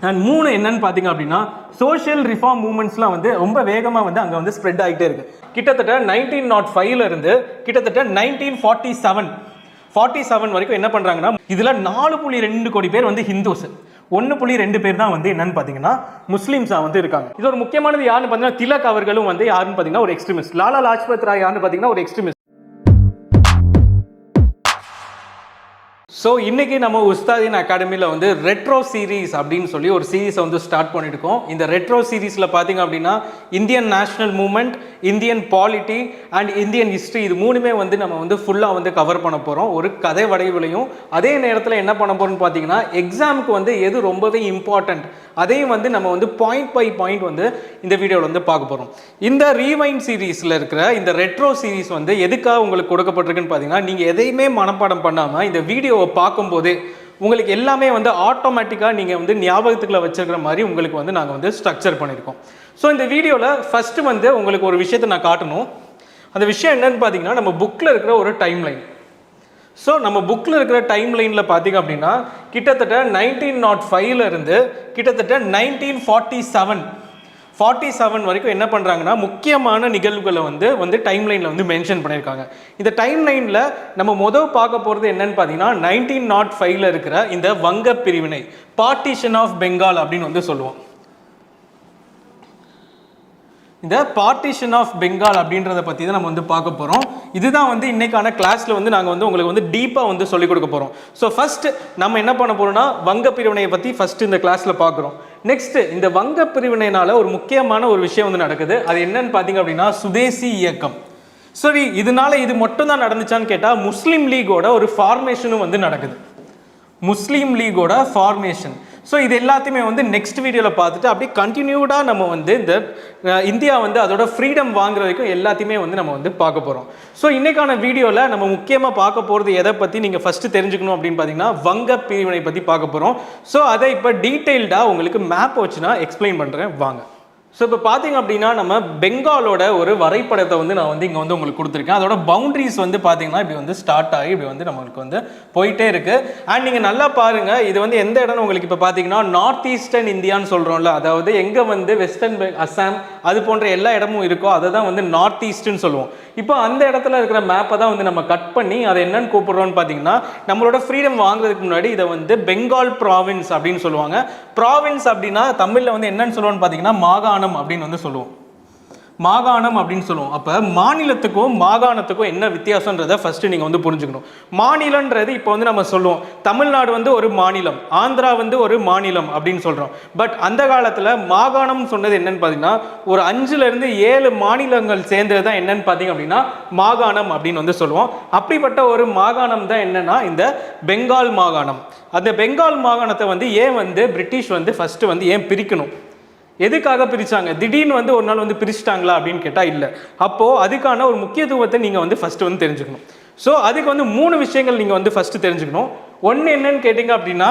And 3 என்னன்னு பார்த்தீங்க அப்படின்னா சோஷியல் ரிஃபார்ம் மூவ்மெண்ட்ஸ்லாம் வந்து ரொம்ப வேகமாக வந்து அங்கே வந்து ஸ்ப்ரெட் ஆகிட்டே இருக்கு. கிட்டத்தட்ட 1905 இருந்து கிட்டத்தட்ட 1947 வரைக்கும் என்ன பண்ணுறாங்கன்னா இதில் 4.2 கோடி பேர் வந்து ஹிந்துஸ், 1.2 பேர் தான் வந்து என்னன்னு பார்த்தீங்கன்னா முஸ்லீம்ஸாக வந்து இருக்காங்க. இது ஒரு முக்கியமானது யாருன்னு பார்த்தீங்கன்னா திலக் அவர்களும் வந்து யாருன்னு பார்த்தீங்கன்னா ஒரு எக்ஸ்ட்ரீமிஸ்ட். லாலா லாஜ்பத் ராய் யாருன்னு பார்த்தீங்கன்னா ஒரு எக்ஸ்ட்ரீமிஸ்ட். ஸோ இன்னைக்கு நம்ம உஸ்தாதின் அகாடமியில் வந்து ரெட்ரோ சீரீஸ் அப்படின்னு சொல்லி ஒரு சீரீஸை வந்து ஸ்டார்ட் பண்ணியிருக்கோம். இந்த ரெட்ரோ சீரீஸில் பார்த்தீங்க அப்படின்னா Indian national movement, Indian polity and Indian history, இது மூணுமே வந்து நம்ம வந்து ஃபுல்லாக வந்து கவர் பண்ண போகிறோம் ஒரு கதை வடிவிலையும். அதே நேரத்தில் என்ன பண்ண போகிறோம்னு பார்த்தீங்கன்னா எக்ஸாமுக்கு வந்து எது ரொம்பவே இம்பார்ட்டண்ட் அதையும் வந்து நம்ம வந்து பாயிண்ட் பை பாயிண்ட் வந்து இந்த வீடியோவில் வந்து பார்க்க போகிறோம். இந்த ரீவைண்ட் சீரீஸில் இருக்கிற இந்த ரெட்ரோ சீரீஸ் வந்து எதுக்காக உங்களுக்கு கொடுக்கப்பட்டிருக்குன்னு பார்த்தீங்கன்னா நீங்கள் எதையுமே மனப்பாடம் பண்ணாமல் இந்த வீடியோவை பார்க்கும்போதே உங்களுக்கு எல்லாமே வந்து ஆட்டோமேட்டிக்காக நீங்கள் வந்து ஞாபகத்துக்குள்ள வச்சிருக்கிற மாதிரி உங்களுக்கு வந்து நாங்கள் வந்து ஸ்ட்ரக்சர் பண்ணியிருக்கோம். ஸோ இந்த வீடியோவில் ஃபஸ்ட்டு வந்து உங்களுக்கு ஒரு விஷயத்தை நான் காட்டணும். அந்த விஷயம் என்னன்னு பார்த்தீங்கன்னா நம்ம புக்கில் இருக்கிற ஒரு டைம் லைன். ஸோ நம்ம புக்கில் இருக்கிற டைம் லைனில் பார்த்தீங்க அப்படின்னா கிட்டத்தட்ட 1905 இருந்து கிட்டத்தட்ட 1947 வரைக்கும் என்ன பண்ணுறாங்கன்னா முக்கியமான நிகழ்வுகளை வந்து டைம் லைனில் வந்து மென்ஷன் பண்ணியிருக்காங்க. இந்த டைம் லைனில் நம்ம பார்க்க போகிறது என்னன்னு பார்த்தீங்கன்னா 1905 இருக்கிற இந்த வங்க பிரிவினை, பார்ட்டிஷன் ஆஃப் பெங்கால் அப்படின்னு வந்து சொல்லுவோம். இந்த பார்ட்டிஷன் ஆஃப் பெங்கால் அப்படின்றத பற்றி தான் நம்ம வந்து பார்க்க போகிறோம். இதுதான் வந்து இன்னைக்கான கிளாஸில் வந்து நாங்கள் வந்து உங்களுக்கு வந்து டீப்பாக வந்து சொல்லிக் கொடுக்க போகிறோம். ஸோ ஃபர்ஸ்ட் நம்ம என்ன பண்ண போகிறோம்னா வங்க பிரிவினையை பற்றி ஃபர்ஸ்ட் இந்த கிளாஸில் பார்க்குறோம். நெக்ஸ்ட் இந்த வங்க பிரிவினைனால ஒரு முக்கியமான ஒரு விஷயம் வந்து நடக்குது. அது என்னன்னு பார்த்தீங்க அப்படின்னா சுதேசி இயக்கம். சரி, இதனால இது மட்டும் தான் நடந்துச்சான்னு கேட்டால் முஸ்லீம் லீகோட ஒரு ஃபார்மேஷனும் வந்து நடக்குது. முஸ்லீம் லீகோட ஃபார்மேஷன். ஸோ இது எல்லாத்தையுமே வந்து நெக்ஸ்ட் வீடியோவில் பார்த்துட்டு அப்படியே கண்டினியூடாக நம்ம வந்து இந்த இந்தியா வந்து அதோட ஃப்ரீடம் வாங்குற வரைக்கும் எல்லாத்தையுமே வந்து நம்ம வந்து பார்க்க போகிறோம். ஸோ இன்னைக்கான வீடியோவில் நம்ம முக்கியமாக பார்க்க போகிறது எதை பற்றி நீங்கள் ஃபஸ்ட்டு தெரிஞ்சுக்கணும் அப்படின்னு பார்த்தீங்கன்னா வங்க பிரிவினை பற்றி பார்க்க போகிறோம். ஸோ அதை இப்போ டீட்டெயில்டாக உங்களுக்கு மேப் வச்சு நான் எக்ஸ்பிளைன் பண்ணுறேன், வாங்க. ஸோ இப்போ பார்த்தீங்க அப்படின்னா நம்ம பெங்காலோட ஒரு வரைபடத்தை வந்து நான் வந்து இங்கே வந்து உங்களுக்கு கொடுத்துருக்கேன். அதோட பவுண்டரிஸ் வந்து பார்த்தீங்கன்னா இப்படி வந்து ஸ்டார்ட் ஆகி இப்படி வந்து நம்மளுக்கு வந்து போயிட்டே இருக்கு. அண்ட் நீங்கள் நல்லா பாருங்க, இது வந்து எந்த இடம்னு உங்களுக்கு இப்போ பார்த்தீங்கன்னா நார்த் ஈஸ்டர்ன் இந்தியான்னு சொல்கிறோம்ல, அதாவது எங்கே வந்து வெஸ்டர்ன் அசாம் அது போன்ற எல்லா இடமும் இருக்கோ அதை தான் வந்து நார்த் ஈஸ்ட்னு சொல்லுவோம். இப்போ அந்த இடத்துல இருக்கிற மேப்பை தான் வந்து நம்ம கட் பண்ணி அதை என்னன்னு கூப்பிடுறோம்னு பார்த்தீங்கன்னா நம்மளோட ஃப்ரீடம் வாங்குறதுக்கு முன்னாடி இதை வந்து பெங்கால் ப்ராவின்ஸ் அப்படின்னு சொல்லுவாங்க. ப்ராவின்ஸ் அப்படின்னா தமிழில் வந்து என்னன்னு சொல்லுவோம்னு பார்த்தீங்கன்னா மாகாணம் அப்படின்னு வந்து சொல்லுவோம். மாகாணம் அப்படின்னு சொல்லுவோம். அப்போ மாநிலத்துக்கும் மாகாணத்துக்கும் என்ன வித்தியாசன்றதை ஃபர்ஸ்ட் நீங்கள் வந்து புரிஞ்சுக்கணும். மாநிலன்றது இப்போ வந்து நம்ம சொல்லுவோம் தமிழ்நாடு வந்து ஒரு மாநிலம், ஆந்திரா வந்து ஒரு மாநிலம் அப்படின்னு சொல்கிறோம். பட் அந்த காலத்தில் மாகாணம் சொன்னது என்னன்னு பார்த்தீங்கன்னா ஒரு 5-7 மாநிலங்கள் சேர்ந்தது தான் என்னன்னு பார்த்தீங்க அப்படின்னா மாகாணம் அப்படின்னு வந்து சொல்லுவோம். அப்படிப்பட்ட ஒரு மாகாணம் தான் என்னன்னா இந்த பெங்கால் மாகாணம். அந்த பெங்கால் மாகாணத்தை வந்து ஏன் வந்து பிரிட்டிஷ் வந்து ஃபர்ஸ்ட் வந்து ஏன் பிரிக்கணும், எதுக்காக பிரிச்சாங்க, திடீர்னு வந்து ஒரு நாள் வந்து பிரிச்சிட்டாங்களா அப்படின்னு கேட்டால் இல்லை. அப்போது அதுக்கான ஒரு முக்கியத்துவத்தை நீங்கள் வந்து ஃபஸ்ட்டு வந்து தெரிஞ்சுக்கணும். ஸோ அதுக்கு வந்து 3 விஷயங்கள் நீங்கள் வந்து ஃபஸ்ட்டு தெரிஞ்சுக்கணும். ஒன்று என்னன்னு கேட்டிங்க அப்படின்னா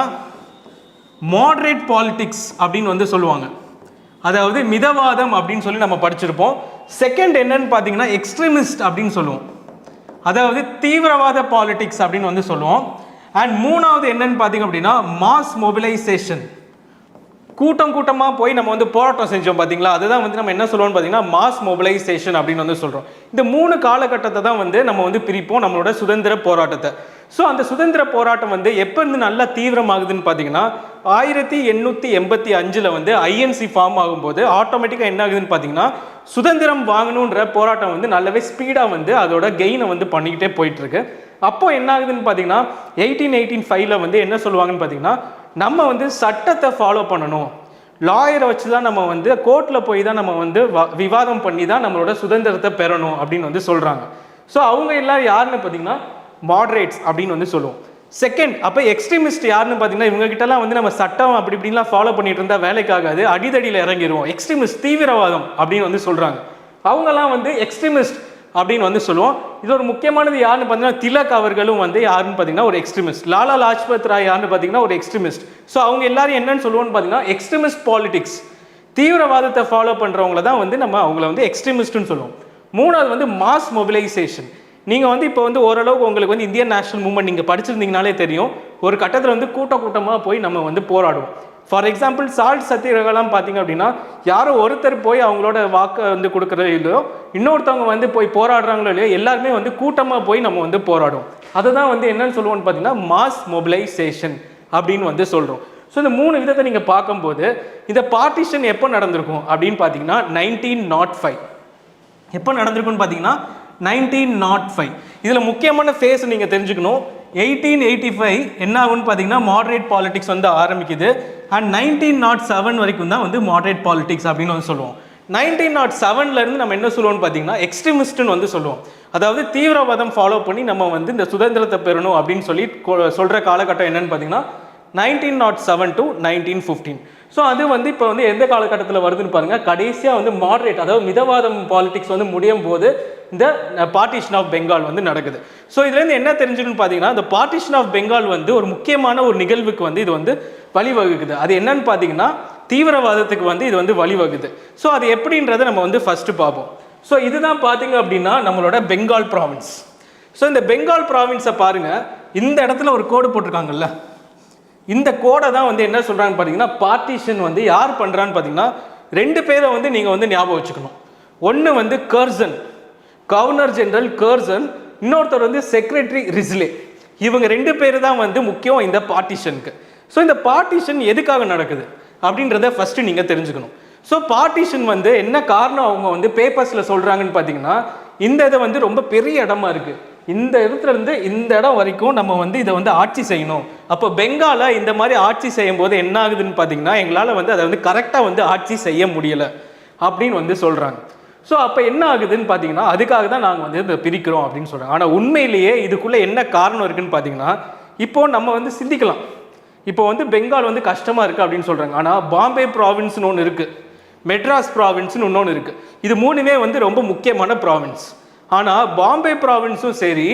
மாடரேட் பாலிடிக்ஸ் அப்படின்னு வந்து சொல்லுவாங்க, அதாவது மிதவாதம் அப்படின்னு சொல்லி நம்ம படிச்சிருப்போம். செகண்ட் என்னன்னு பார்த்தீங்கன்னா எக்ஸ்ட்ரீமிஸ்ட் அப்படின்னு சொல்லுவோம், அதாவது தீவிரவாத பாலிடிக்ஸ் அப்படின்னு வந்து சொல்லுவோம். அண்ட் 3வது என்னன்னு பார்த்தீங்க அப்படின்னா மாஸ் மொபிலைசேஷன், கூட்டமாக போய் நம்ம வந்து போராட்டம் செஞ்சோம் பார்த்தீங்களா, அதுதான் வந்து நம்ம என்ன சொல்லுவோம்னு பார்த்தீங்கன்னா மாஸ் மொபிலைசேஷன் அப்படின்னு வந்து சொல்கிறோம். இந்த 3 காலகட்டத்தை தான் வந்து நம்ம வந்து பிரிப்போம் நம்மளோட சுதந்திர போராட்டத்தை. ஸோ அந்த சுதந்திர போராட்டம் வந்து எப்போ இருந்து நல்லா தீவிரமாகுதுன்னு பார்த்தீங்கன்னா 1885 வந்து ஐஎன்சி ஃபார்ம் ஆகும்போது ஆட்டோமேட்டிக்காக என்ன ஆகுதுன்னு பார்த்தீங்கன்னா சுதந்திரம் வாங்கணுன்ற போராட்டம் வந்து நல்லாவே ஸ்பீடாக வந்து அதோட கெயினை வந்து பண்ணிக்கிட்டே போயிட்டு இருக்கு. அப்போ என்ன ஆகுதுன்னு பார்த்தீங்கன்னா 1885 வந்து என்ன சொல்லுவாங்கன்னு பார்த்தீங்கன்னா நம்ம வந்து சட்டத்தை ஃபாலோ பண்ணணும், லாயரை வச்சு தான் நம்ம வந்து கோர்ட்டில் போய் தான் நம்ம வந்து விவாதம் பண்ணி தான் நம்மளோட சுதந்திரத்தை பெறணும் அப்படின்னு வந்து சொல்கிறாங்க. ஸோ அவங்க எல்லாம் யாருன்னு பார்த்தீங்கன்னா மாடரேட்ஸ் அப்படின்னு வந்து சொல்லுவோம். செகண்ட், அப்போ எக்ஸ்ட்ரீமிஸ்ட் யாருன்னு பார்த்தீங்கன்னா இவங்க கிட்டலாம் வந்து நம்ம சட்டம் அப்படி இப்படின்லாம் ஃபாலோ பண்ணிட்டு இருந்தால் வேலைக்காகாது, அடிதடியில் இறங்கிடுவோம், எக்ஸ்ட்ரீமிஸ்ட் தீவிரவாதம் அப்படின்னு வந்து சொல்கிறாங்க. அவங்கெல்லாம் வந்து எக்ஸ்ட்ரீமிஸ்ட் அப்படின்னு வந்து சொல்லுவோம். இது ஒரு முக்கியமானது யாருன்னு பார்த்தீங்கன்னா திலக் அவர்களும் வந்து யாருன்னு பார்த்தீங்கன்னா ஒரு எக்ஸ்ட்ரீமிஸ்ட். லாலா லாஜ்பத் ராய் யாருன்னு பார்த்தீங்கன்னா ஒரு எக்ஸ்ட்ரீமிஸ்ட். ஸோ அவங்க எல்லாரும் என்னன்னு சொல்லுவோம்னு பார்த்தீங்கன்னா எக்ஸ்ட்ரீமிஸ்ட் பாலிடிக்ஸ், தீவிரவாதத்தை ஃபாலோ பண்ணுறவங்கள தான் வந்து நம்ம அவங்கள வந்து எக்ஸ்ட்ரீமிஸ்ட்னு சொல்லுவோம். 3வது வந்து மாஸ் மொபிலைசேஷன். நீங்கள் வந்து இப்போ வந்து ஓரளவுக்கு உங்களுக்கு வந்து இந்தியன் நேஷனல் மூவ்மெண்ட் நீங்கள் படிச்சிருந்தீங்கனாலே தெரியும், ஒரு கட்டத்தில் வந்து கூட்டமாக போய் நம்ம வந்து போராடுவோம். ஃபார் எக்ஸாம்பிள் சால்ட் சத்தியாகிரகம்லாம் பார்த்தீங்க அப்படின்னா யாரோ ஒருத்தர் போய் அவங்களோட வாக்கை வந்து கொடுக்குறதோ இல்லையோ, இன்னொருத்தவங்க வந்து போய் போராடுறாங்களோ இல்லையோ, எல்லாருமே வந்து கூட்டமாக போய் நம்ம வந்து போராடும். அதுதான் வந்து என்னன்னு சொல்லுவோம்னு பார்த்தீங்கன்னா மாஸ் மொபிலைசேஷன் அப்படின்னு வந்து சொல்கிறோம். ஸோ இந்த 3 விதத்தை நீங்கள் பார்க்கும்போது இந்த பார்ட்டிஷன் எப்போ நடந்திருக்கும் அப்படின்னு பார்த்தீங்கன்னா 1905. எப்போ நடந்திருக்குன்னு பார்த்தீங்கன்னா 1905. இதில் முக்கியமான ஃபேஸ் நீங்கள் தெரிஞ்சுக்கணும். 1885 என்ன ஆகும்னு பார்த்தீங்கன்னா மாடரேட் பாலிடிக்ஸ் வந்து ஆரம்பிக்குது. அண்ட் 1907 வரைக்கும் தான் வந்து மாடரேட் பாலிடிக்ஸ் அப்படின்னு வந்து சொல்லுவோம். 1907லேருந்து நம்ம என்ன சொல்லுவோம்னு பார்த்தீங்கன்னா எக்ஸ்ட்ரீமிஸ்ட்னு வந்து சொல்லுவோம். அதாவது தீவிரவாதம் ஃபாலோ பண்ணி நம்ம வந்து இந்த சுதந்திரத்தை பெறணும் அப்படின்னு சொல்லி சொல்கிற காலகட்டம் என்னன்னு பார்த்தீங்கன்னா 1907 to 1915. ஸோ அது வந்து இப்போ வந்து எந்த காலகட்டத்தில் வருதுன்னு பாருங்கள். கடைசியாக வந்து மாடரேட், அதாவது மிதவாதம் பாலிடிக்ஸ் வந்து முடியும் போது இந்த பார்ட்டிஷன் ஆஃப் பெங்கால் வந்து நடக்குது. ஸோ இதுலேருந்து என்ன தெரிஞ்சுக்கணும்னு பார்த்தீங்கன்னா இந்த பார்ட்டிஷன் ஆஃப் பெங்கால் வந்து ஒரு முக்கியமான ஒரு நிகழ்வுக்கு வந்து இது வந்து வழிவகுக்குது. அது என்னன்னு பார்த்தீங்கன்னா தீவிரவாதத்துக்கு வந்து இது வந்து வழிவகுது. ஸோ அது எப்படின்றத நம்ம வந்து ஃபர்ஸ்ட் பார்ப்போம். ஸோ இதுதான் பார்த்தீங்க அப்படின்னா நம்மளோட பெங்கால் ப்ராவின்ஸ். ஸோ இந்த பெங்கால் ப்ராவின்ஸை பாருங்கள், இந்த இடத்துல ஒரு கோடு போட்டிருக்காங்கல்ல, இந்த கோடை தான் வந்து என்ன சொல்கிறாங்கன்னு பார்த்தீங்கன்னா பார்ட்டிஷன் வந்து யார் பண்ணுறான்னு பார்த்தீங்கன்னா 2 பேரை வந்து நீங்கள் வந்து ஞாபகம் வச்சுக்கணும். ஒன்று வந்து கர்சன், கவர்னர் ஜெனரல் கர்சன், இன்னொருத்தர் வந்து செக்ரட்டரி ரிஸ்லே. இவங்க 2 பேர் தான் வந்து முக்கியம் இந்த பார்ட்டிஷனுக்கு. ஸோ இந்த பார்ட்டிஷன் எதுக்காக நடக்குது அப்படின்றத ஃபஸ்ட்டு நீங்கள் தெரிஞ்சுக்கணும். ஸோ பார்ட்டிஷன் வந்து என்ன காரணம் அவங்க வந்து பேப்பர்ஸில் சொல்கிறாங்கன்னு பார்த்தீங்கன்னா இந்த இதை வந்து ரொம்ப பெரிய இடமா இருக்குது, இந்த இடத்துல இருந்து இந்த இடம் வரைக்கும் நம்ம வந்து இதை வந்து ஆட்சி செய்யணும். அப்போ பெங்காலை இந்த மாதிரி ஆட்சி செய்யும் போது என்ன ஆகுதுன்னு பார்த்தீங்கன்னா எங்களால் வந்து அதை வந்து கரெக்டாக வந்து ஆட்சி செய்ய முடியலை அப்படின்னு வந்து சொல்கிறாங்க. ஸோ அப்போ என்ன ஆகுதுன்னு பார்த்தீங்கன்னா அதுக்காக தான் நாங்கள் வந்து இதை பிரிக்கிறோம் அப்படின்னு சொல்கிறாங்க. ஆனால் உண்மையிலேயே இதுக்குள்ளே என்ன காரணம் இருக்குன்னு பார்த்தீங்கன்னா இப்போ நம்ம வந்து சிந்திக்கலாம், இப்போ வந்து பெங்கால் வந்து கஷ்டமாக இருக்குது அப்படின்னு சொல்கிறாங்க. ஆனால் பாம்பே ப்ராவின்ஸ்னு ஒன்று இருக்குது, மெட்ராஸ் ப்ராவின்ஸ்னு இன்னொன்று இருக்குது. இது 3மே வந்து ரொம்ப முக்கியமான ப்ராவின்ஸ். ஆனால் பாம்பே ப்ராவின்ஸும் சரி,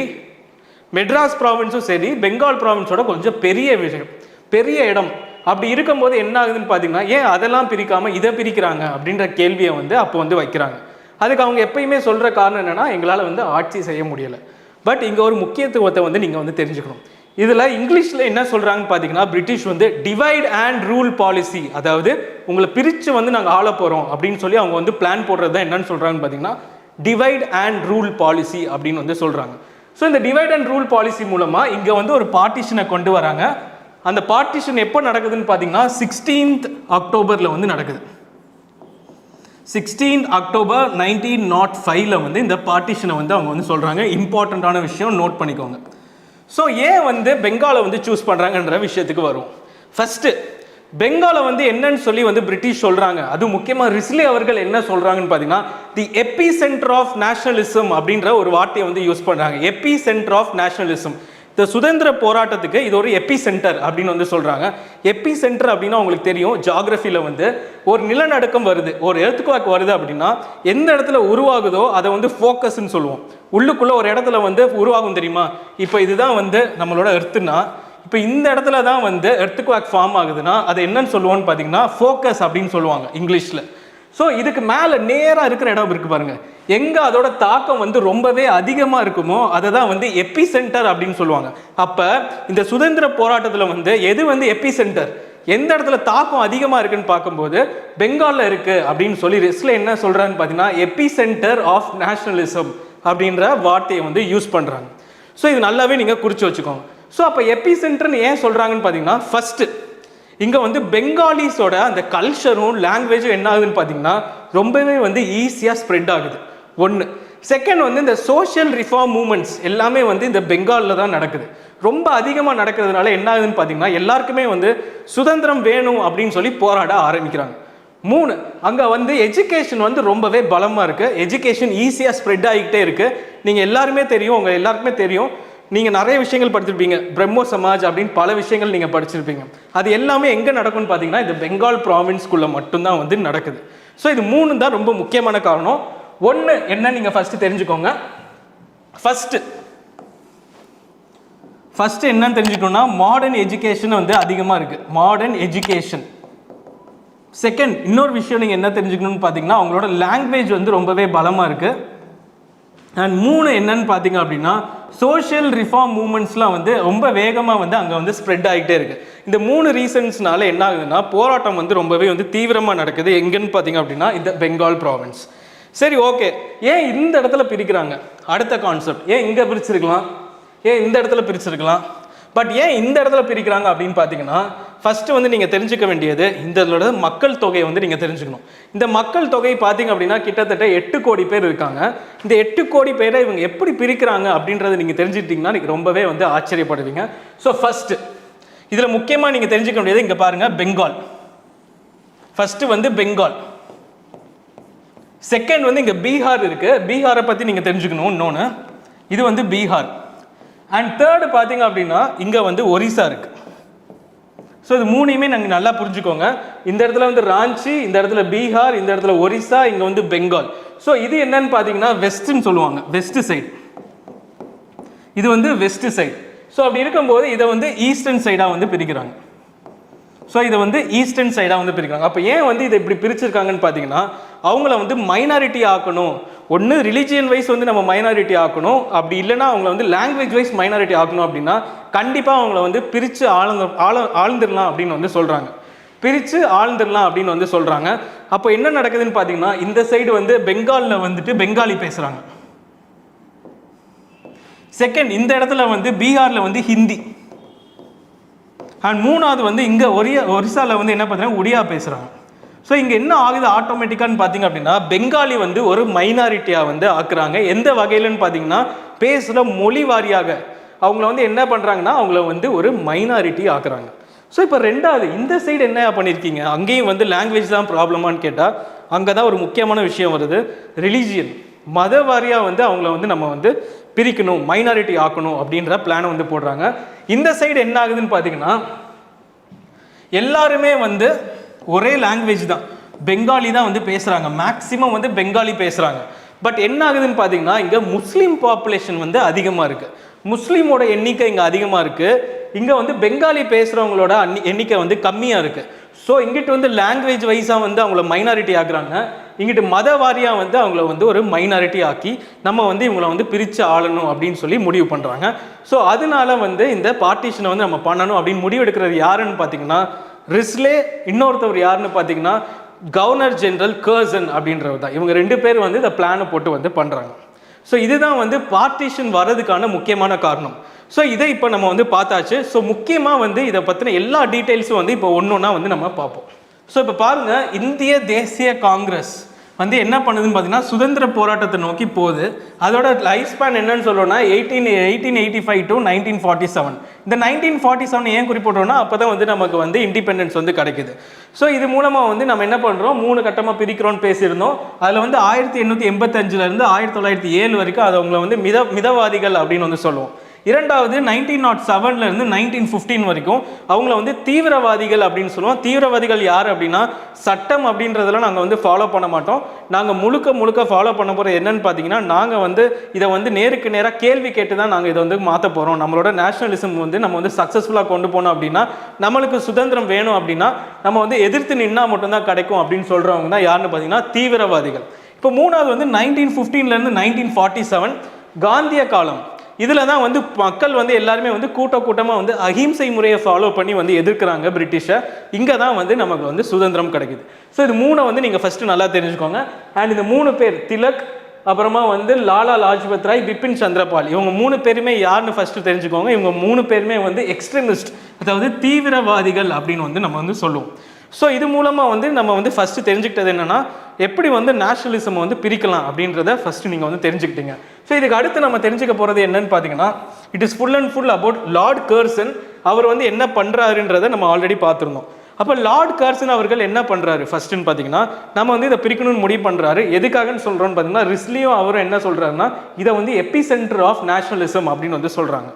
மெட்ராஸ் ப்ராவின்ஸும் சரி, பெங்கால் ப்ராவின்ஸோட கொஞ்சம் பெரிய விஷயம், பெரிய இடம். அப்படி இருக்கும்போது என்ன ஆகுதுன்னு பார்த்தீங்கன்னா ஏன் அதெல்லாம் பிரிக்காமல் இதை பிரிக்கிறாங்க அப்படின்ற கேள்வியை வந்து அப்போ வந்து வைக்கிறாங்க. அதுக்கு அவங்க எப்பயுமே சொல்கிற காரணம் என்னென்னா எங்களால் வந்து ஆட்சி செய்ய முடியலை. பட் இங்கே ஒரு முக்கியத்துவத்தை வந்து நீங்கள் வந்து தெரிஞ்சுக்கணும். இதில் இங்கிலீஷில் என்ன சொல்கிறாங்கன்னு பார்த்தீங்கன்னா பிரிட்டிஷ் வந்து டிவைட் அண்ட் ரூல் பாலிசி, அதாவது உங்களை பிரித்து வந்து நாங்கள் ஆள போகிறோம் அப்படின்னு சொல்லி அவங்க வந்து பிளான் போடுறது தான் என்னன்னு சொல்கிறாங்கன்னு பார்த்தீங்கன்னா டிவைட் அண்ட் ரூல் பாலிசி அப்படின்னு வந்து சொல்கிறாங்க. ஸோ இந்த டிவைட் அண்ட் ரூல் பாலிசி மூலமாக இங்கே வந்து ஒரு பார்ட்டிஷனை கொண்டு வராங்க. அந்த பார்ட்டிஷன் எப்போ நடக்குதுன்னு பார்த்தீங்கன்னா 16th அக்டோபரில் வந்து நடக்குது. 16th அக்டோபர் 1905 வந்து இந்த பார்ட்டிஷனை வந்து அவங்க வந்து சொல்கிறாங்க. இம்பார்ட்டண்ட்டான விஷயம் நோட் பண்ணிக்கோங்க. ஸோ ஏன் வந்து பெங்காலை வந்து சூஸ் பண்ணுறாங்கன்ற விஷயத்துக்கு வரும். ஃபஸ்ட்டு பெங்காலை வந்து என்னன்னு சொல்லி வந்து பிரிட்டிஷ் சொல்கிறாங்க. அது முக்கியமாக ரிஸ்லே அவர்கள் என்ன சொல்கிறாங்கன்னு பார்த்தீங்கன்னா தி எபி சென்டர் ஆஃப் நேஷனலிசம் அப்படின்ற ஒரு வார்த்தையை வந்து யூஸ் பண்ணுறாங்க. எபி சென்டர் ஆஃப் நேஷனலிசம், இந்த சுதந்திர போராட்டத்துக்கு இது ஒரு எபி சென்டர் அப்படின்னு வந்து சொல்கிறாங்க. எபி சென்டர் அப்படின்னா உங்களுக்கு தெரியும், ஜியாகிரஃபியில் வந்து ஒரு நிலநடுக்கம் வருது, ஒரு எர்த்குவேக் வருது அப்படின்னா எந்த இடத்துல உருவாகுதோ அதை வந்து ஃபோக்கஸ்ன்னு சொல்லுவோம். உள்ளுக்குள்ளே ஒரு இடத்துல வந்து உருவாகும் தெரியுமா, இப்போ இதுதான் வந்து நம்மளோட எர்த்துனா, இப்போ இந்த இடத்துல தான் வந்து எர்த்குவேக் ஃபார்ம் ஆகுதுன்னா அதை என்னன்னு சொல்லுவோன்னு பார்த்தீங்கன்னா ஃபோக்கஸ் அப்படின்னு சொல்லுவாங்க இங்கிலீஷில். ஸோ இதுக்கு மேலே நேராக இருக்கிற இடம் இருக்குது பாருங்கள், எங்கே அதோட தாக்கம் வந்து ரொம்பவே அதிகமாக இருக்குமோ அதை தான் வந்து எபி சென்டர் அப்படின்னு சொல்லுவாங்க. அப்போ இந்த சுதந்திர போராட்டத்தில் வந்து எது வந்து எபி சென்டர், எந்த இடத்துல தாக்கம் அதிகமாக இருக்குன்னு பார்க்கும்போது பெங்காலில் இருக்குது அப்படின்னு சொல்லி ரிஸ்ல என்ன சொல்கிறான்னு பார்த்தீங்கன்னா எபி சென்டர் ஆஃப் நேஷனலிசம் அப்படின்ற வார்த்தையை வந்து யூஸ் பண்ணுறாங்க. ஸோ இது நல்லாவே நீங்கள் குறித்து வச்சுக்கோங்க. ஸோ அப்போ எபி சென்டர்னு ஏன் சொல்கிறாங்கன்னு பார்த்தீங்கன்னா ஃபஸ்ட்டு இங்கே வந்து பெங்காலிஸோட அந்த கல்ச்சரும் லாங்குவேஜும் என்ன ஆகுதுன்னு பார்த்தீங்கன்னா ரொம்பவே வந்து ஈஸியாக ஸ்ப்ரெட் ஆகுது. ஒன்று. செகண்ட் வந்து இந்த சோஷியல் ரிஃபார்ம் மூமெண்ட்ஸ் எல்லாமே வந்து இந்த பெங்காலில் தான் நடக்குது. ரொம்ப அதிகமாக நடக்கிறதுனால என்ன ஆகுதுன்னு பார்த்தீங்கன்னா எல்லாருக்குமே வந்து சுதந்திரம் வேணும் அப்படின்னு சொல்லி போராட ஆரம்பிக்கிறாங்க. 3. அங்கே வந்து எஜுகேஷன் வந்து ரொம்பவே பலமாக இருக்குது, எஜுகேஷன் ஈஸியாக ஸ்ப்ரெட் ஆகிக்கிட்டே இருக்குது. நீங்கள் எல்லாருமே தெரியும், உங்கள் எல்லாருக்குமே தெரியும், நீங்கள் நிறைய விஷயங்கள் படிச்சிருப்பீங்க, பிரம்மோ சமாஜ் அப்படின்னு பல விஷயங்கள் நீங்கள் படிச்சிருப்பீங்க. அது எல்லாமே எங்கே நடக்கும்னு பார்த்தீங்கன்னா இந்த பெங்கால் ப்ராவின்ஸ்குள்ளே மட்டும்தான் வந்து நடக்குது. ஸோ இது 3 தான் ரொம்ப முக்கியமான காரணம். ஒன்று என்ன நீங்கள் ஃபஸ்ட்டு தெரிஞ்சுக்கோங்க. ஃபஸ்ட்டு என்னன்னு தெரிஞ்சுக்கணும்னா மாடர்ன் எஜுகேஷன் வந்து அதிகமாக இருக்குது, மாடர்ன் எஜுகேஷன். செகண்ட் இன்னொரு விஷயம் நீங்கள் என்ன தெரிஞ்சுக்கணும்னு பார்த்தீங்கன்னா அவங்களோட லாங்குவேஜ் வந்து ரொம்பவே பலமாக இருக்குது. அண்ட் 3 என்னன்னு பார்த்தீங்க அப்படின்னா சோஷியல் ரிஃபார்ம் மூமெண்ட்ஸ்லாம் வந்து ரொம்ப வேகமாக வந்து அங்கே வந்து ஸ்ப்ரெட் ஆகிட்டே இருக்குது. இந்த 3 ரீசன்ஸ்னால என்ன ஆகுதுன்னா போராட்டம் வந்து ரொம்பவே வந்து தீவிரமாக நடக்குது. எங்கன்னு பார்த்தீங்க அப்படின்னா இந்த பெங்கால் ப்ராவின்ஸ். சரி, ஓகே, ஏன் இந்த இடத்துல பிரிக்கிறாங்க? அடுத்த கான்செப்ட், ஏன் இங்கே பிரிச்சிருக்கலாம், ஏன் இந்த இடத்துல பிரிச்சிருக்கலாம், பட் ஏன் இந்த இடத்துல பிரிக்கிறாங்க அப்படின்னு பார்த்தீங்கன்னா ஃபர்ஸ்ட் வந்து நீங்கள் தெரிஞ்சுக்க வேண்டியது இந்த மக்கள் தொகையை வந்து நீங்கள் தெரிஞ்சுக்கணும். இந்த மக்கள் தொகை பார்த்தீங்க அப்படின்னா கிட்டத்தட்ட 8 கோடி பேர் இருக்காங்க. இந்த 8 கோடி பேரை இவங்க எப்படி பிரிக்கிறாங்க அப்படின்றத நீங்கள் தெரிஞ்சுக்கிட்டீங்கன்னா நீங்கள் ரொம்பவே வந்து ஆச்சரியப்படுவீங்க. ஸோ ஃபர்ஸ்ட் இதில் முக்கியமாக நீங்கள் தெரிஞ்சுக்க வேண்டியது இங்கே பாருங்கள், பெங்கால். ஃபர்ஸ்ட் வந்து பெங்கால். செகண்ட் வந்து இங்கே பீகார் இருக்கு. பீகாரை பற்றி நீங்கள் தெரிஞ்சுக்கணும். இன்னொன்று இது வந்து பீகார். அண்ட் தேர்டு பார்த்தீங்க அப்படின்னா இங்கே வந்து ஒரிசா இருக்கு. ஸோ இது 3யுமே நாங்கள் நல்லா புரிஞ்சுக்கோங்க. இந்த இடத்துல வந்து ராஞ்சி, இந்த இடத்துல பீகார், இந்த இடத்துல ஒரிசா, இங்கே வந்து பெங்கால். ஸோ இது என்னன்னு பார்த்தீங்கன்னா வெஸ்ட்னு சொல்லுவாங்க, வெஸ்ட் சைடு. இது வந்து வெஸ்ட் சைடு. ஸோ அப்படி இருக்கும்போது இதை வந்து ஈஸ்டர்ன் சைடாக வந்து பிரிக்கிறாங்க. ஸோ இதை வந்து ஈஸ்டர்ன் சைடாக வந்து பிரிக்கிறாங்க. அப்போ ஏன் வந்து இதை இப்படி பிரிச்சிருக்காங்கன்னு பார்த்தீங்கன்னா அவங்கள வந்து மைனாரிட்டி ஆக்கணும். ஒன்று ரிலிஜியன் வைஸ் வந்து நம்ம மைனாரிட்டி ஆக்கணும், அப்படி இல்லைன்னா அவங்கள வந்து லாங்குவேஜ் வைஸ் மைனாரிட்டி ஆக்கணும். அப்படின்னா கண்டிப்பாக அவங்கள வந்து பிரித்து ஆழ்ந்துடலாம் அப்படின்னு வந்து சொல்கிறாங்க. பிரித்து ஆழ்ந்துடலாம் அப்படின்னு வந்து சொல்கிறாங்க. அப்போ என்ன நடக்குதுன்னு பார்த்தீங்கன்னா இந்த சைடு வந்து பெங்காலில் வந்துட்டு பெங்காலி பேசுகிறாங்க. செகண்ட் இந்த இடத்துல வந்து பீகாரில் வந்து ஹிந்தி. அண்ட் 3வது வந்து இங்கே ஒரிசாவில் வந்து என்ன பார்த்தீங்கன்னா ஒடியா பேசுகிறாங்க. ஸோ இங்கே என்ன ஆகுது ஆட்டோமேட்டிக்கான்னு பார்த்தீங்க அப்படின்னா பெங்காலி வந்து ஒரு மைனாரிட்டியாக வந்து ஆக்குறாங்க. எந்த வகையிலன்னு பார்த்தீங்கன்னா பேசுகிற மொழி வாரியாக அவங்கள வந்து என்ன பண்ணுறாங்கன்னா அவங்கள வந்து ஒரு மைனாரிட்டி ஆக்குறாங்க. ஸோ இப்போ ரெண்டாவது இந்த சைடு என்ன பண்ணியிருக்கீங்க, அங்கேயும் வந்து லாங்குவேஜ் தான் ப்ராப்ளமானு கேட்டால் அங்கே தான் ஒரு முக்கியமான விஷயம் வருது, ரிலீஜியன். மத வாரியாக வந்து அவங்கள வந்து நம்ம வந்து பிரிக்கணும், மைனாரிட்டி ஆக்கணும் அப்படின்ற பிளானை வந்து போடுறாங்க. இந்த சைடு என்ன ஆகுதுன்னு பார்த்தீங்கன்னா எல்லாருமே வந்து ஒரே லாங்குவேஜ் தான், பெங்காலி தான் வந்து பேசுகிறாங்க. மேக்ஸிமம் வந்து பெங்காலி பேசுகிறாங்க. பட் என்ன ஆகுதுன்னு பார்த்தீங்கன்னா இங்கே முஸ்லீம் பாப்புலேஷன் வந்து அதிகமாக இருக்குது. முஸ்லீமோட எண்ணிக்கை இங்கே அதிகமாக இருக்குது. இங்கே வந்து பெங்காலி பேசுகிறவங்களோட எண்ணிக்கை வந்து கம்மியாக இருக்குது. ஸோ இங்கிட்டு வந்து லாங்குவேஜ் வைஸாக வந்து அவங்கள மைனாரிட்டி ஆக்குறாங்க, இங்கிட்டு மத வாரியாக வந்து அவங்கள வந்து ஒரு மைனாரிட்டி ஆக்கி நம்ம வந்து இவங்களை வந்து பிரித்து ஆளணும் அப்படின்னு சொல்லி முடிவு பண்ணுறாங்க. ஸோ அதனால வந்து இந்த பார்ட்டிஷனை வந்து நம்ம பண்ணணும் அப்படின்னு முடிவு எடுக்கிறது யாருன்னு பார்த்தீங்கன்னா ரிஸ்லே, இன்னொருத்தவர் யாருன்னு பார்த்தீங்கன்னா கவர்னர் ஜெனரல் கர்சன் அப்படின்றவர் தான். இவங்க 2 பேர் வந்து இந்த பிளானை போட்டு வந்து பண்ணுறாங்க. ஸோ இதுதான் வந்து பார்ட்டிஷன் வர்றதுக்கான முக்கியமான காரணம். ஸோ இதை இப்போ நம்ம வந்து பார்த்தாச்சு. ஸோ முக்கியமாக வந்து இதை பற்றின எல்லா டீட்டெயில்ஸும் வந்து இப்போ ஒன்றா வந்து நம்ம பார்ப்போம். ஸோ இப்போ பாருங்கள், இந்திய தேசிய காங்கிரஸ் வந்து என்ன பண்ணுதுன்னு பார்த்தீங்கன்னா சுதந்திர போராட்டத்தை நோக்கி போகுது. அதோட லைஃப் ஸ்பேன் என்னன்னு சொல்லணும்னா 1885 to 1947. இந்த 1947 ஏன் குறிப்பிட்றோம்னா அப்போ தான் வந்து நமக்கு வந்து இண்டிபெண்டன்ஸ் வந்து கிடைக்குது. ஸோ இது மூலமாக வந்து நம்ம என்ன பண்ணுறோம், 3 கட்டமாக பிரிக்கிறோன்னு பேசியிருந்தோம். அதில் வந்து 1885 1907 வரைக்கும் அது அவங்களை வந்து மிதவாதிகள் அப்படின்னு வந்து சொல்லுவோம். இரண்டாவது 1907 1915 வரைக்கும் அவங்கள வந்து தீவிரவாதிகள் அப்படின்னு சொல்லுவோம். தீவிரவாதிகள் யார் அப்படின்னா சட்டம் அப்படின்றதெல்லாம் நாங்கள் வந்து ஃபாலோ பண்ண மாட்டோம். நாங்கள் முழுக்க ஃபாலோ பண்ண போகிறது என்னன்னு பார்த்தீங்கன்னா நாங்கள் வந்து இதை வந்து நேருக்கு நேராக கேள்வி கேட்டு தான் நாங்கள் இதை வந்து மாற்ற போகிறோம். நம்மளோட நேஷனலிசம் வந்து நம்ம வந்து சக்ஸஸ்ஃபுல்லாக கொண்டு போனோம் அப்படின்னா நம்மளுக்கு சுதந்திரம் வேணும் அப்படின்னா நம்ம வந்து எதிர்த்து நின்னா மட்டும்தான் கிடைக்கும் அப்படின்னு சொல்கிறவங்க தான் யாருன்னு பார்த்தீங்கன்னா தீவிரவாதிகள். இப்போ 3வது வந்து 1915 1947 காந்திய காலம். இதில் தான் வந்து மக்கள் வந்து எல்லாருமே வந்து கூட்டமாக வந்து அஹிம்சை முறையை ஃபாலோ பண்ணி வந்து எதிர்க்கிறாங்க பிரிட்டிஷை. இங்கே தான் வந்து நமக்கு வந்து சுதந்திரம் கிடைக்குது. ஸோ இது 3 வந்து நீங்கள் ஃபஸ்ட்டு நல்லா தெரிஞ்சுக்கோங்க. அண்ட் இந்த 3 பேர் திலக், அப்புறமா வந்து லாலா லாஜ்பத் ராய், பிபின் சந்திரபால், இவங்க 3 பேருமே யாருன்னு ஃபஸ்ட்டு தெரிஞ்சுக்கோங்க. இவங்க 3 பேருமே வந்து எக்ஸ்ட்ரீமிஸ்ட், அதாவது தீவிரவாதிகள் அப்படின்னு வந்து நம்ம வந்து சொல்லுவோம். ஸோ இது மூலமாக வந்து நம்ம வந்து ஃபஸ்ட்டு தெரிஞ்சுக்கிட்டது என்னென்னா எப்படி வந்து நேஷனலிசம் வந்து பிரிக்கலாம் அப்படின்றத ஃபஸ்ட்டு நீங்கள் வந்து தெரிஞ்சுக்கிட்டீங்க. ஸோ இதுக்கு அடுத்து நம்ம தெரிஞ்சுக்க போகிறது என்னன்னு பார்த்தீங்கன்னா it is full and full about Lord Curzon. அவர் வந்து என்ன பண்ணுறாருன்றதை நம்ம ஆல்ரெடி பார்த்துருந்தோம். அப்போ லார்ட் கர்சன் அவர்கள் என்ன பண்ணுறாரு ஃபஸ்ட்டுன்னு பார்த்தீங்கன்னா நம்ம வந்து இதை பிரிக்கணும்னு முடிவு பண்ணுறாரு. எதுக்காகன்னு சொல்கிறோன்னு பார்த்தீங்கன்னா ரிஸ்லியும் அவரும் என்ன சொல்கிறாருன்னா இதை வந்து எபி சென்டர் ஆஃப் நேஷனலிசம் அப்படின்னு வந்து சொல்கிறாங்க.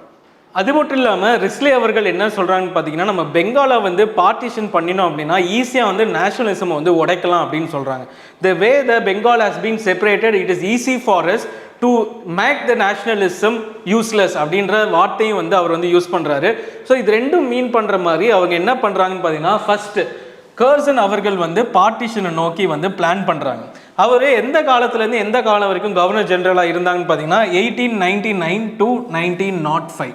அது மட்டும் இல்லாமல் ரிஸ்லே அவர்கள் என்ன சொல்கிறாங்கன்னு பார்த்தீங்கன்னா நம்ம பெங்காலை வந்து பார்ட்டிஷன் பண்ணினோம் அப்படின்னா ஈஸியாக வந்து நேஷனலிசம் வந்து உடைக்கலாம் அப்படின்னு சொல்கிறாங்க. The way the Bengal has been separated it is easy for us to make the nationalism useless அப்படின்ற வார்த்தையும் வந்து அவர் வந்து யூஸ் பண்ணுறாரு. ஸோ இது ரெண்டும் மீன் பண்ணுற மாதிரி அவங்க என்ன பண்ணுறாங்கன்னு பார்த்தீங்கன்னா ஃபஸ்ட்டு கர்சன் அவர்கள் வந்து பார்ட்டிஷனை நோக்கி வந்து பிளான் பண்ணுறாங்க. அவர் எந்த காலத்துலேருந்து எந்த காலம் வரைக்கும் கவர்னர் ஜெனரலாக இருந்தாங்கன்னு பார்த்தீங்கன்னா 1899 to 1905.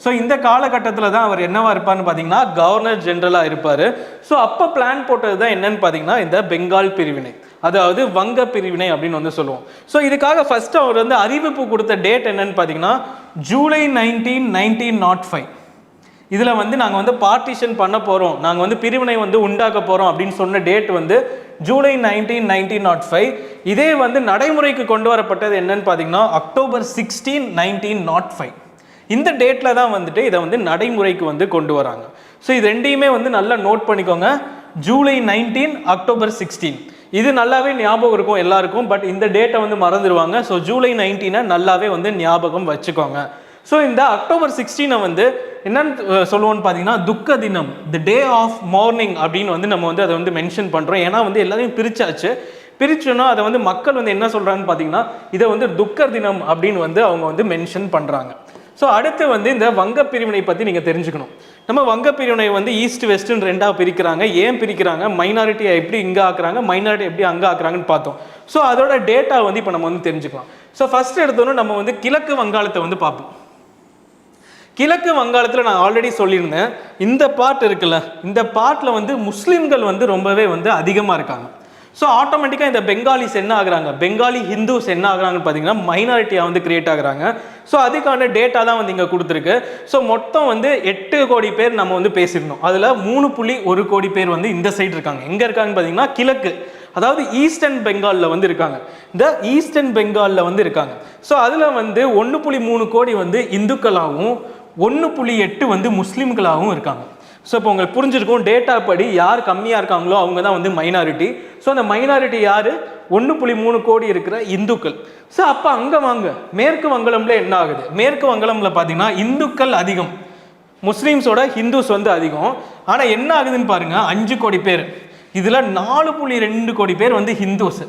ஸோ இந்த காலகட்டத்தில் தான் அவர் என்னவா இருப்பார்னு பார்த்தீங்கன்னா கவர்னர் ஜெனரலாக இருப்பார். ஸோ அப்போ பிளான் போட்டது தான் என்னன்னு பார்த்தீங்கன்னா இந்த பெங்கால் பிரிவினை, அதாவது வங்க பிரிவினை அப்படின்னு வந்து சொல்லுவோம். ஸோ இதுக்காக ஃபர்ஸ்ட் அவர் வந்து அறிவிப்பு கொடுத்த டேட் என்னன்னு பார்த்தீங்கன்னா ஜூலை 1905. இதில் வந்து நாங்கள் வந்து பார்ட்டிஷன் பண்ண போகிறோம், நாங்கள் வந்து பிரிவினை வந்து உண்டாக்க போகிறோம் அப்படின்னு சொன்ன டேட் வந்து ஜூலை 1905. இதே வந்து நடைமுறைக்கு கொண்டு வரப்பட்டது என்னன்னு பார்த்தீங்கன்னா அக்டோபர் 16, 1905. இந்த டேட்டில் தான் வந்துட்டு இதை வந்து நடைமுறைக்கு வந்து கொண்டு வராங்க. ஸோ இது ரெண்டையுமே வந்து நல்லா நோட் பண்ணிக்கோங்க. ஜூலை 19, அக்டோபர் 16. இது நல்லாவே ஞாபகம் இருக்கும் எல்லாருக்கும், பட் இந்த டேட்டை வந்து மறந்துடுவாங்க. ஸோ ஜூலை 19 நல்லாவே வந்து ஞாபகம் வச்சுக்கோங்க. ஸோ இந்த அக்டோபர் 16 வந்து என்னன்னு சொல்லுவோம்னு பார்த்தீங்கன்னா துக்க தினம், தி டே ஆஃப் மார்னிங் அப்படின்னு வந்து நம்ம வந்து அதை வந்து மென்ஷன் பண்ணுறோம். ஏன்னா வந்து எல்லாரையும் பிரிச்சோன்னா அதை வந்து மக்கள் வந்து என்ன சொல்கிறாங்கன்னு பார்த்தீங்கன்னா இதை வந்து துக்க தினம் அப்படின்னு வந்து அவங்க வந்து மென்ஷன் பண்ணுறாங்க. ஸோ அடுத்து வந்து இந்த வங்க பிரிவினை பற்றி நீங்கள் தெரிஞ்சுக்கணும். நம்ம வங்க பிரிவினை வந்து ஈஸ்ட் வெஸ்ட்னு ரெண்டாக பிரிக்கிறாங்க. ஏன் பிரிக்கிறாங்க, மைனாரிட்டியை எப்படி இங்கே ஆக்குறாங்க, மைனாரிட்டி எப்படி அங்கே ஆக்குறாங்கன்னு பார்த்தோம். ஸோ அதோட டேட்டா வந்து இப்போ நம்ம வந்து தெரிஞ்சுக்கலாம். ஸோ ஃபர்ஸ்ட் எடுத்தோன்னா நம்ம வந்து கிழக்கு வங்காளத்தை வந்து பார்ப்போம். கிழக்கு வங்காளத்தில் நான் ஆல்ரெடி சொல்லியிருந்தேன், இந்த பார்ட் இருக்குல்ல, இந்த பார்ட்டில் வந்து முஸ்லீம்கள் வந்து ரொம்பவே வந்து அதிகமாக இருக்காங்க. ஸோ ஆட்டோமேட்டிக்காக இந்த பெங்காலிஸ் என்ன ஆகுறாங்க, பெங்காலி ஹிந்துஸ் என்ன ஆகுறாங்கன்னு பார்த்தீங்கன்னா மைனாரிட்டியாக வந்து கிரியேட் ஆகுறாங்க. ஸோ அதுக்கான டேட்டா தான் வந்து இங்கே கொடுத்துருக்கு. ஸோ மொத்தம் வந்து 8 கோடி பேர் நம்ம வந்து பேசியிருந்தோம். அதில் 3.1 கோடி பேர் வந்து இந்த சைடு இருக்காங்க. எங்கே இருக்காங்கன்னு பார்த்தீங்கன்னா கிழக்கு, அதாவது ஈஸ்டர்ன் பெங்காலில் வந்து இருக்காங்க. இந்த ஈஸ்டர்ன் பெங்காலில் வந்து இருக்காங்க. ஸோ அதில் வந்து 1.3 கோடி வந்து இந்துக்களாகவும் 1.8 வந்து முஸ்லீம்களாகவும் இருக்காங்க. ஸோ இப்போ உங்களுக்கு புரிஞ்சிருக்கும், டேட்டா படி யார் கம்மியாக இருக்காங்களோ அவங்க தான் வந்து மைனாரிட்டி. ஸோ அந்த மைனாரிட்டி யார், 1.3 கோடி இருக்கிற இந்துக்கள். ஸோ அப்போ அங்கே வாங்க, மேற்கு வங்காளம்ல என்ன ஆகுது, மேற்கு வங்காளம்ல பார்த்தீங்கன்னா இந்துக்கள் அதிகம், முஸ்லீம்ஸோட ஹிந்துஸ் வந்து அதிகம். ஆனால் என்ன ஆகுதுன்னு பாருங்க, 5 கோடி பேர், இதில் 4.2 கோடி பேர் வந்து ஹிந்துஸ்,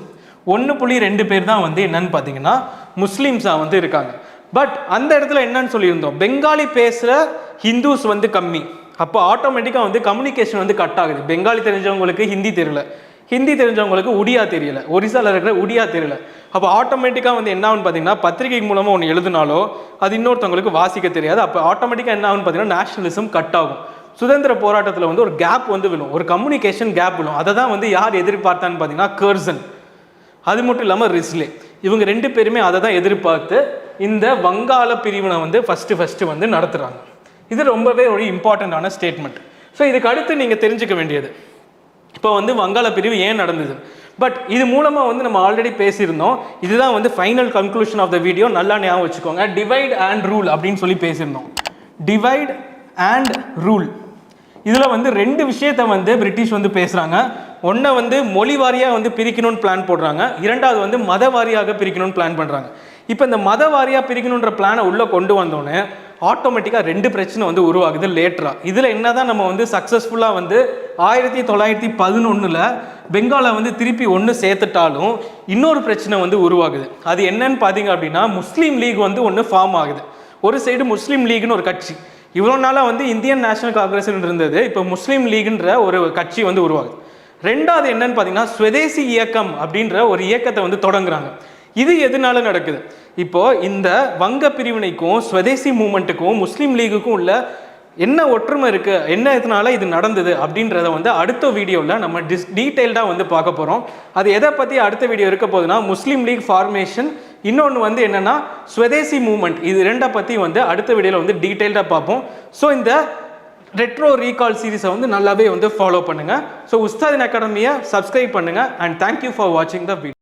1.2 பேர் தான் வந்து என்னன்னு பார்த்தீங்கன்னா முஸ்லீம்ஸாக வந்து இருக்காங்க. பட் அந்த இடத்துல என்னன்னு சொல்லியிருந்தோம், பெங்காலி பேசுகிற ஹிந்துஸ் வந்து கம்மி. அப்போ ஆட்டோமேட்டிக்காக வந்து கம்யூனிகேஷன் வந்து கட் ஆகுது. பெங்காலி தெரிஞ்சவங்களுக்கு ஹிந்தி தெரியல, ஹிந்தி தெரிஞ்சவங்களுக்கு ஒடியா தெரியல, ஒரிசாவில் இருக்கிற ஒடியா தெரியல. அப்போ ஆட்டோமேட்டிக்காக வந்து என்ன ஆகுன்னு பார்த்தீங்கன்னா பத்திரிகை மூலமாக ஒன்று எழுதினாலோ அது இன்னொருத்தவங்களுக்கு வாசிக்க தெரியாது. அப்போ ஆட்டோமேட்டிக்காக என்ன ஆகுன்னு பார்த்தீங்கன்னா நேஷனலிசம் கட் ஆகும். சுதந்திர போராட்டத்தில் வந்து ஒரு கேப் வந்து விழும், ஒரு கம்யூனிகேஷன் கேப் விழும். அதை தான் வந்து யார் எதிர்பார்த்தான்னு பார்த்தீங்கன்னா கர்சன், அது மட்டும் இல்லாமல் ரிஸ்லே, இவங்க 2 பேருமே அதை தான் எதிர்பார்த்து இந்த வங்காள பிரிவினை வந்து ஃபஸ்ட்டு வந்து நடத்துகிறாங்க. இது ரொம்பவே ஒரு இம்பார்ட்டண்ட்டான ஸ்டேட்மெண்ட். ஸோ இதுக்கு அடுத்து நீங்கள் தெரிஞ்சுக்க வேண்டியது, இப்போ வந்து வங்காள பிரிவு ஏன் நடந்தது. பட் இது மூலமாக வந்து நம்ம ஆல்ரெடி பேசியிருந்தோம். இதுதான் வந்து final conclusion of the video, நல்லா ஞாபகம் வச்சுக்கோங்க. டிவைட் அண்ட் ரூல் அப்படின்னு சொல்லி பேசியிருந்தோம். டிவைட் அண்ட் ரூல், இதில் வந்து 2 விஷயத்தை வந்து பிரிட்டிஷ் வந்து பேசுகிறாங்க. ஒன்றை வந்து மொழி வாரியாக வந்து பிரிக்கணும்னு பிளான் போடுறாங்க, 2வது வந்து மத வாரியாக பிரிக்கணும்னு பிளான் பண்ணுறாங்க. இப்போ இந்த மத வாரியாக பிரிக்கணுன்ற பிளானை உள்ளே கொண்டு வந்தோடனே ஆட்டோமேட்டிக்காக 2 பிரச்சனை வந்து உருவாகுது லேட்டராக. இதில் என்ன தான் நம்ம வந்து சக்ஸஸ்ஃபுல்லாக வந்து 1911 பெங்காலை வந்து திருப்பி ஒன்று சேர்த்துட்டாலும் இன்னொரு பிரச்சனை வந்து உருவாகுது. அது என்னன்னு பார்த்தீங்க அப்படின்னா முஸ்லீம் லீக் வந்து ஒன்று ஃபார்ம் ஆகுது. ஒரு சைடு முஸ்லீம் லீக்னு ஒரு கட்சி, இவ்வளோ நாளாக வந்து இந்தியன் நேஷனல் காங்கிரஸ் இருந்தது, இப்போ முஸ்லீம் லீக்ன்ற ஒரு கட்சி வந்து உருவாகுது. 2வது என்னன்னு பார்த்தீங்கன்னா ஸ்வதேசி இயக்கம் அப்படின்ற ஒரு இயக்கத்தை வந்து தொடங்குறாங்க. இது எதனால நடக்குது, இப்போ இந்த வங்க பிரிவினைக்கும் ஸ்வதேசி மூமெண்ட்டுக்கும் முஸ்லீம் லீகுக்கும் உள்ள என்ன ஒற்றுமை இருக்கு, என்ன இதனால இது நடந்தது அப்படின்றத வந்து அடுத்த வீடியோவில் நம்ம டீட்டெயில்டாக வந்து பார்க்க போகிறோம். அது எதை பற்றி அடுத்த வீடியோ இருக்க போகுதுன்னா முஸ்லீம் லீக் ஃபார்மேஷன், இன்னொன்று வந்து என்னன்னா ஸ்வதேசி மூமெண்ட். இது 2 பற்றி வந்து அடுத்த வீடியோவில் வந்து டீட்டெயில்டாக பார்ப்போம். ஸோ இந்த ரெட்ரோ ரீகால் சீரீஸை வந்து நல்லாவே வந்து ஃபாலோ பண்ணுங்கள். ஸோ உஸ்தாதின் அகாடமியை சப்ஸ்கிரைப் பண்ணுங்கள். அண்ட் தேங்க்யூ ஃபார் வாட்சிங் த வீடியோ.